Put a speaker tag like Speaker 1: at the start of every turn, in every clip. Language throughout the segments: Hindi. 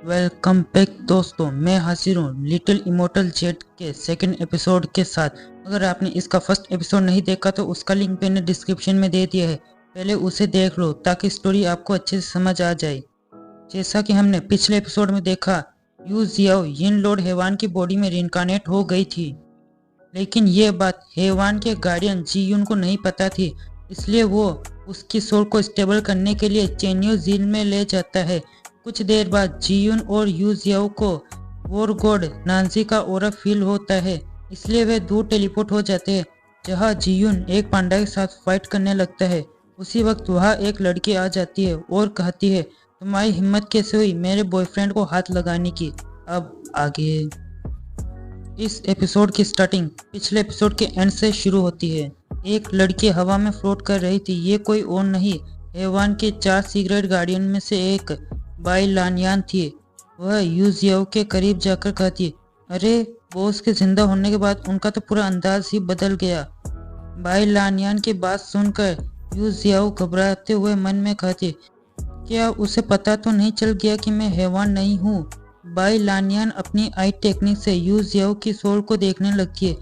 Speaker 1: वेलकम बैक दोस्तों, मैं हाजिर हूँ लिटिल इमोर्टल जेट के सेकंड एपिसोड के साथ। अगर आपने इसका फर्स्ट एपिसोड नहीं देखा तो उसका लिंक मैंने डिस्क्रिप्शन में दे दिया है, पहले उसे देख लो ताकि स्टोरी आपको अच्छे से समझ आ जाए। जैसा कि हमने पिछले एपिसोड में देखा, यू जियाओ यिन लॉर्ड हेवान की बॉडी में रिइंकार्नेट हो गई थी, लेकिन ये बात हेवान के गार्डियन जी यून को नहीं पता थी। इसलिए वो उसकी सोल को स्टेबल करने के लिए चेन्यू झील में ले जाता है। कुछ देर बाद जीयुन और यू जियाओ को वॉर गॉड नानसी का ऑरा फील होता है, इसलिए वे दूर टेलीपोर्ट हो जाते हैं जहां जीयुन एक पांडा के साथ फाइट करने लगता है। उसी वक्त वहां एक लड़की आ जाती है और कहती है, तुम्हारी हिम्मत कैसे हुई मेरे बॉयफ्रेंड को हाथ लगाने की। अब आगे इस एपिसोड की स्टार्टिंग पिछले एपिसोड के एंड से शुरू होती है। एक लड़की हवा में फ्लोट कर रही थी। ये कोई और नहीं, हेवान के 4 सीक्रेट गार्डियन में से एक बाई लानियान थी। वह यू जियाओ के करीब जाकर कहती, अरे बॉस के जिंदा होने के बाद उनका तो पूरा अंदाज ही बदल गया। बाई लानियान की बात सुनकर यू जियाओ घबराते हुए मन में कहती, क्या उसे पता तो नहीं चल गया कि मैं हेवान नहीं हूँ। बाई लानियान अपनी आई टेक्निक से यू जियाओ की सोल को देखने लगती है,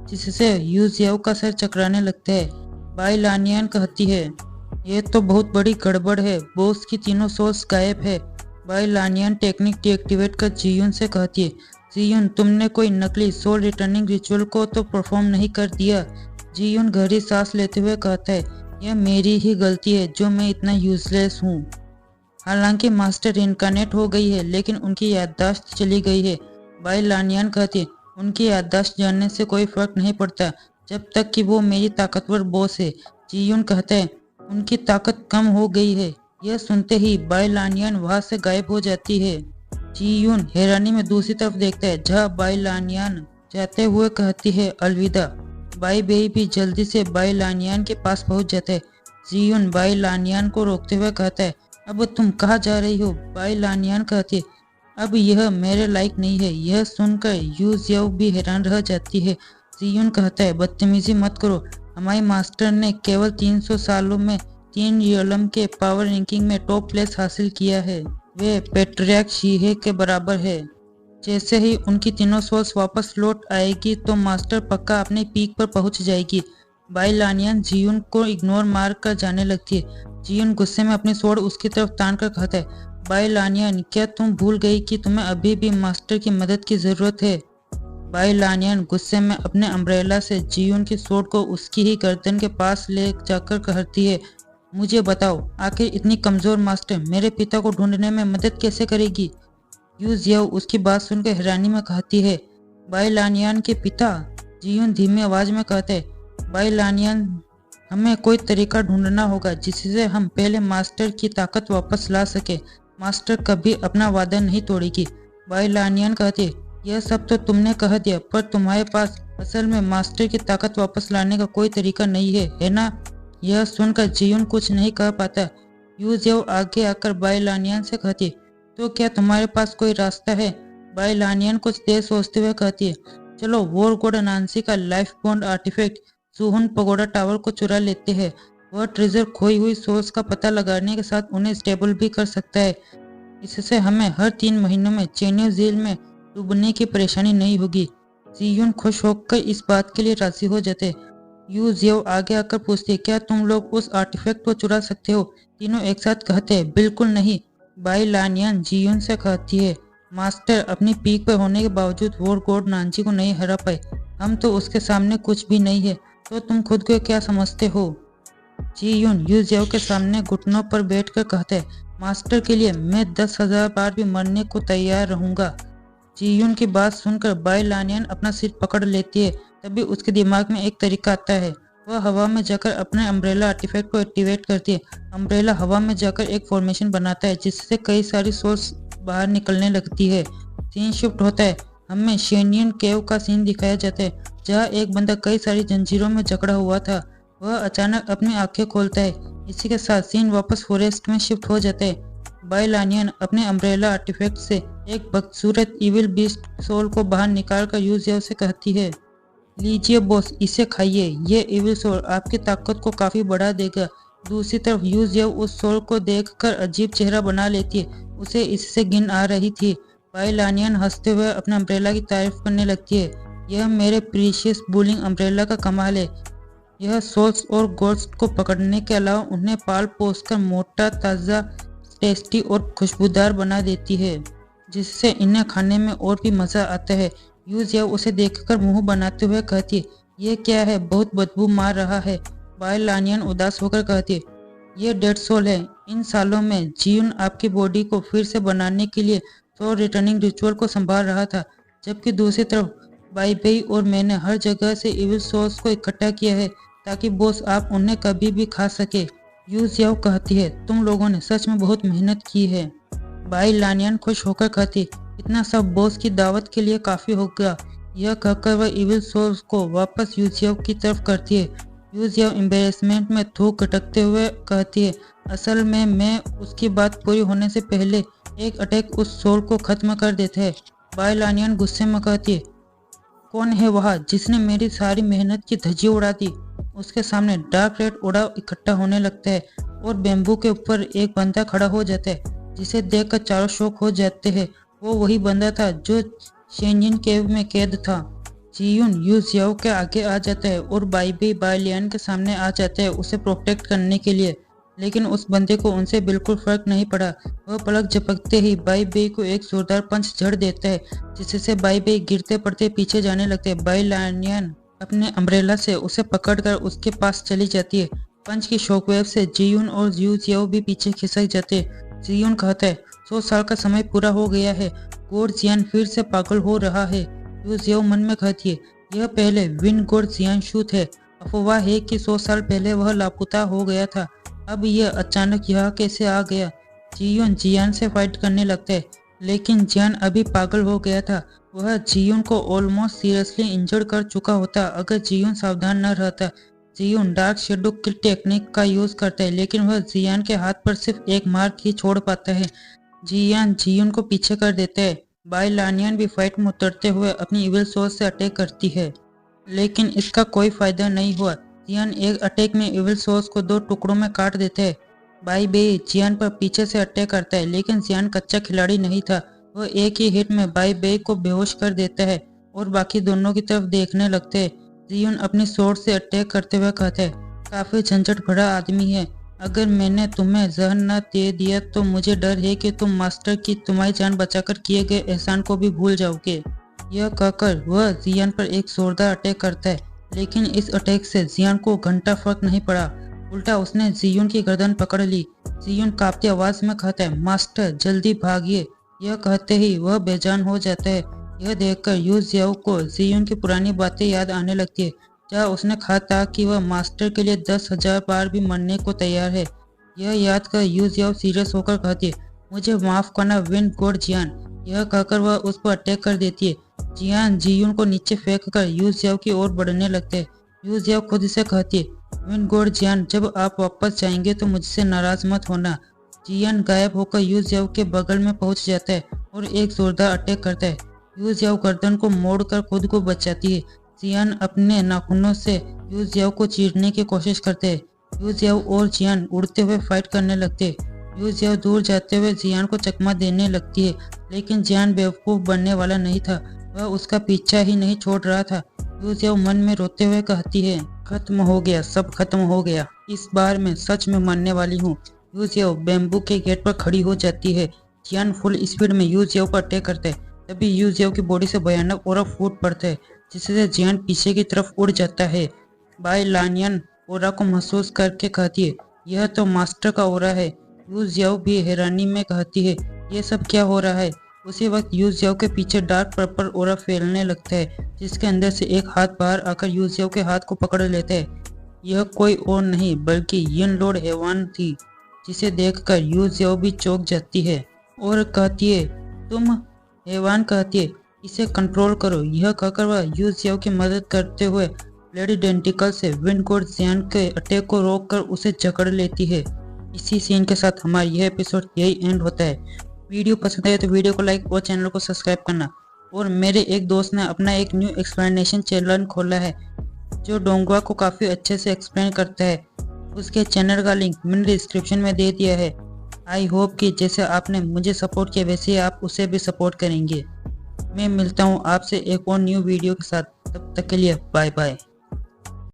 Speaker 1: जिससे यू जियाओ का सर चकराने लगता है। बाई लानियान कहती है, ये तो बहुत बड़ी गड़बड़ है, बॉस की तीनों सोल्स गायब है। बाई लानियान टेक्निक डीएक्टिवेट कर जीयुन से कहती है, जीयुन तुमने कोई नकली सोल रिटर्निंग रिचुअल को तो परफॉर्म नहीं कर दिया। जीयुन गहरी सांस लेते हुए कहता है, यह मेरी ही गलती है जो मैं इतना यूजलेस हूँ। हालांकि मास्टर इनकारनेट हो गई है, लेकिन उनकी याददाश्त चली गई है। बाई लानियान कहती है, उनकी याददाश्त जानने से कोई फर्क नहीं पड़ता जब तक कि वो मेरी ताकतवर बॉस है। जीयुन कहता है, उनकी ताकत कम हो गई है। यह सुनते ही बाई लानियान वहां से गायब हो जाती है। जीयुन हैरानी में दूसरी तरफ देखता है, जहाँ बाई लानियान जाते हुए कहती है, अलविदा। बाई बेई भी जल्दी से बाई लानियान के पास पहुंच जाता है। जीयुन बाई लानियान को रोकते हुए कहता है, अब तुम कहाँ जा रही हो। बाई लानियान कहती है, अब यह मेरे लायक नहीं है। यह सुनकर यू जियाओ भी हैरान रह जाती है। जीयुन कहता है, बदतमीजी मत करो, हमारे मास्टर ने केवल 300 सालों में 3 रियलम के पावर रैंकिंग में टॉप प्लेस हासिल किया है। वे पेट्रियार्क शीहे के बराबर है। जैसे ही उनकी तीनों सोल्स वापस लौट आएगी तो मास्टर पक्का अपने पीक पर पहुंच जाएगी। बाई लानियान जीयुन को इग्नोर मार कर जाने लगती है। जीयुन गुस्से में अपनी स्वॉर्ड उसकी तरफ तान कर कहता है, बाई लानियान क्या तुम भूल गई कि तुम्हें अभी भी मास्टर की मदद की जरूरत है। बाई लानियान गुस्से में अपने अम्ब्रेला से जीयुन की स्वॉर्ड को उसकी ही गर्दन के पास ले जाकर कहती है, मुझे बताओ आखिर इतनी कमजोर मास्टर मेरे पिता को ढूंढने में मदद कैसे करेगी। यू जियाओ उसकी बात सुनकर हैरानी में कहती है, बाई लानियान के पिता। जीयुन धीमी आवाज में कहते है, बाई लानियान हमें कोई तरीका ढूंढना होगा जिससे हम पहले मास्टर की ताकत वापस ला सके। मास्टर कभी अपना वादा नहीं तोड़ेगी। बाई लानियान कहते, यह सब तो तुमने कह दिया, पर तुम्हारे पास असल में मास्टर की ताकत वापस लाने का कोई तरीका नहीं है ना। यह सुनकर जीयुन कुछ नहीं कह पाता। यू जियाओ आगे आकर बाई लानियान से कहती, तो क्या तुम्हारे पास कोई रास्ता है। बाई लानियान कुछ देर सोचते हुए कहती है, चलो वॉर गॉड नानसी का लाइफ बॉन्ड आर्टिफैक्ट सुहुन पगोडा टावर को चुरा लेते हैं। वह ट्रेजर खोई हुई सोर्स का पता लगाने के साथ उन्हें स्टेबल भी कर सकता है। इससे हमें हर 3 महीनों में चेन्यू झील में डूबने की परेशानी नहीं होगी। जीयुन खुश होकर इस बात के लिए राजी हो जाते। यू जियाओ आगे आकर पूछते, क्या तुम लोग उस आर्टिफैक्ट को चुरा सकते हो। तीनों एक साथ कहते हैं, बिल्कुल नहीं। बाई लानियान जीयुन से कहती है, मास्टर अपनी पीक पर होने के बावजूद वॉर गॉड नानसी को नहीं हरा पाए। हम तो उसके सामने कुछ भी नहीं है, तो तुम खुद को क्या समझते हो। जीयुन यू जियाओ के सामने घुटनों पर बैठकर कहते हैं, मास्टर के लिए मैं 10,000 बार भी मरने को तैयार रहूंगा। जीयुन की बात सुनकर बाई लानियान अपना सिर पकड़ लेती है। तभी उसके दिमाग में एक तरीका आता है। वह हवा में जाकर अपने अम्ब्रेला आर्टिफैक्ट को एक्टिवेट करती है। अम्ब्रेला हवा में जाकर एक फॉर्मेशन बनाता है, जिससे कई सारी सोर्स बाहर निकलने लगती है। सीन शिफ्ट होता है। हमें शेनियन केव का सीन दिखाया जाता है, जहाँ एक बंदा कई सारी जंजीरों में जकड़ा हुआ था। वह अचानक अपनी आंखें खोलता है। इसी के साथ सीन वापस फॉरेस्ट में शिफ्ट हो जाता है। बाई लानियान अपने अम्ब्रेला आर्टिफैक्ट से एक बदसूरत इविल बीस्ट सोल को बाहर निकालकर यू जियाओ से कहती है, लीजिए बॉस, इसे खाइए, ये इविल सोल आपकी ताकत को काफी बढ़ा देगा। दूसरी तरफ यू जियाओ उस सोल को देखकर अजीब चेहरा बना लेती है। उसे इससे घिन आ रही थी। बाई लानियन हंसते हुए अपने अम्ब्रेला की तारीफ करने लगती है। यह मेरे प्रीशियस बूलिंग अम्ब्रेला का कमाल है। यह सोल्स और गोल्स को पकड़ने के अलावा उन्हें पाल पोस कर मोटा, ताज़ा, टेस्टी और खुशबूदार बना देती है, जिससे इन्हें खाने में और भी मज़ा आता है। यूज यह उसे देखकर मुंह बनाते हुए कहती है, यह क्या है, बहुत बदबू मार रहा है। बाई लानियन उदास होकर कहती है, ये डेड सोल है। इन सालों में जीवन आपकी बॉडी को फिर से बनाने के लिए सोल रिटर्निंग रिचुअल को संभाल रहा था, जबकि दूसरी तरफ बाई बेई और मैंने हर जगह से इविल सोल्स को इकट्ठा किया है ताकि बॉस आप उन्हें कभी भी खा सके। यूज याओ कहती है, तुम लोगों ने सच में बहुत मेहनत की है। बाई लानियन खुश होकर कहती, इतना सब बॉस की दावत के लिए काफ़ी होगा। यह कहकर वह इविल सोल्स को वापस यूजियाओ की तरफ करती है। यूजियाओ एम्बेरसमेंट में थूक खटकते हुए कहती है, असल में मैं उसकी बात पूरी होने से पहले एक अटैक उस सोल को खत्म कर देता है। बाई लानियन गुस्से में कहती है, कौन है वह जिसने मेरी सारी मेहनत की धज्जी उड़ा दी। उसके सामने डार्क रेड उड़ा इकट्ठा होने लगता है और बेम्बू के ऊपर एक बंदा खड़ा हो जाता है, जिसे देखकर चारों शौक हो जाते हैं। वो वही बंदा था जो शेंजिन केव में कैद था। जीयुन यूजियाओ के आगे आ जाता है और बाई बेई बाई लियान के सामने आ जाता है उसे प्रोटेक्ट करने के लिए, लेकिन उस बंदे को उनसे बिल्कुल फर्क नहीं पड़ा। वह पलक झपकते ही बाई बेई को एक जोरदार पंच झड़ देता है, जिससे बाई बेई गिरते पड़ते पीछे जाने लगते हैं। बाई लानियन अपने अम्ब्रेला से उसे पकड़कर उसके पास चली जाती है। पंच की शॉकवेव से जीयुन और यूजियाओ भी पीछे खिसक जाते हैं। जीयुन कहता है, 100 साल का समय पूरा हो गया है, गोड जियान फिर से पागल हो रहा है। यूजियाओ मन में कहती है, यह पहले विन गोड जियानशु थे। अफवाह है कि 100 साल पहले वह लापता हो गया था, अब यह अचानक यहाँ कैसे आ गया। जीयुन जियान से फाइट करने लगता है, लेकिन जियान अभी पागल हो गया था। वह जीयुन को ऑलमोस्ट सीरियसली इंजर्ड कर चुका होता अगर जीयुन सावधान न रहता। जीयुन डार्क शेडो किल टेक्निक का यूज करता है, लेकिन वह जियान के हाथ पर सिर्फ एक मार्क ही छोड़ पाता है। जियान जीयुन को पीछे कर देता है। बाई लानियन भी फाइट में उतरते हुए अपनी इविल सोल से अटैक करती है, लेकिन इसका कोई फायदा नहीं हुआ। जियान एक अटैक में इविल सोल्स को 2 टुकड़ों में काट देता है। बाई बेई जियान पर पीछे से अटैक करता है, लेकिन जियान कच्चा खिलाड़ी नहीं था। वह एक ही हिट में बाई बेई को बेहोश कर देता है और बाकी दोनों की तरफ देखने लगते हैं। जियुन अपनी सोर्ड से अटैक करते हुए कहता है, काफी झंझट भरा आदमी है। अगर मैंने तुम्हें जहर न दे दिया तो मुझे डर है कि तुम मास्टर की तुम्हारी जान बचाकर किए गए एहसान को भी भूल जाओगे। यह कहकर वह जियान पर एक जोरदार अटैक करता है, लेकिन इस अटैक से जियान को घंटा फर्क नहीं पड़ा। उल्टा उसने जियुन की गर्दन पकड़ ली। जियुन कांपती आवाज में कहता है, मास्टर जल्दी भागिए। यह कहते ही वह बेजान हो जाता है। यह देखकर यूजियाओ को जियुन की पुरानी बातें याद आने लगती है, जहाँ उसने कहा था कि वह मास्टर के लिए 10,000 बार भी मरने को तैयार है। यह याद कर यूजियाओ सीरियस होकर कहती है, मुझे माफ करना विन गोड जियान। यह कहकर वह उस पर अटैक कर देती है। जियान जीयुन को नीचे फेंक कर यूजियाओ की ओर बढ़ने लगते हैं। यूजियाओ खुद से कहती है, विन गोड जियान, जब आप वापस जाएंगे तो मुझसे नाराज मत होना। जियान गायब होकर यूजियाओ के बगल में पहुंच जाता है और एक जोरदार अटैक करता है। यूजियाओ गर्दन को मोड़कर खुद को बचाती है। जियान अपने नाखूनों से यूजियाओ को चीरने की कोशिश करते हैं। यूजियाओ और जियान उड़ते हुए फाइट करने लगते हैं। यूजियाओ दूर जाते हुए जियान को चकमा देने लगती है, लेकिन जियान बेवकूफ बनने वाला नहीं था। वह उसका पीछा ही नहीं छोड़ रहा था। यूजियाओ मन में रोते हुए कहती है, खत्म हो गया, सब खत्म हो गया। इस बार मैं सच में मरने वाली हूँ। यूजियाओ बेम्बू के गेट पर खड़ी हो जाती है। जियान फुल स्पीड में यूजियाओ पर अटैक करता है। तभी यूजियाओ की बॉडी से भयानक ओरा फूट पड़ता है, जिससे जियान पीछे की तरफ उड़ जाता है। बाई लानियन ओरा को महसूस करके कहती है, यह तो मास्टर का ओरा है। यूजियाओ भी हैरानी में कहती है, यह सब क्या हो रहा है। उसी वक्त यूजियाओ के पीछे डार्क पर्पल ओरा फैलने लगता है, जिसके अंदर से एक हाथ बाहर आकर यूजियाओ के हाथ को पकड़ लेता है। यह कोई और नहीं बल्कि यिन लॉर्ड हेवान थी, जिसे देखकर यूजियाओ भी चौंक जाती है और कहती है, तुम। हेवान कहती है, इसे कंट्रोल करो। यह कहकर वह यूजियाओ की मदद करते हुए ब्लेडी डेंटिकल से विन गोड जियान के अटैक को रोककर उसे जकड़ लेती है। इसी सीन के साथ हमारा यह एपिसोड यही एंड होता है। वीडियो पसंद आए तो वीडियो को लाइक और चैनल को सब्सक्राइब करना। और मेरे एक दोस्त ने अपना एक न्यू एक्सप्लेनेशन चैनल खोला है, जो डोंगवा को काफ़ी अच्छे से एक्सप्लेन करता है। उसके चैनल का लिंक मैंने डिस्क्रिप्शन में दे दिया है। आई होप कि जैसे आपने मुझे सपोर्ट किया वैसे ही आप उसे भी सपोर्ट करेंगे। मैं मिलता हूँ आपसे एक और न्यू वीडियो के साथ, तब तक के लिए बाय बाय।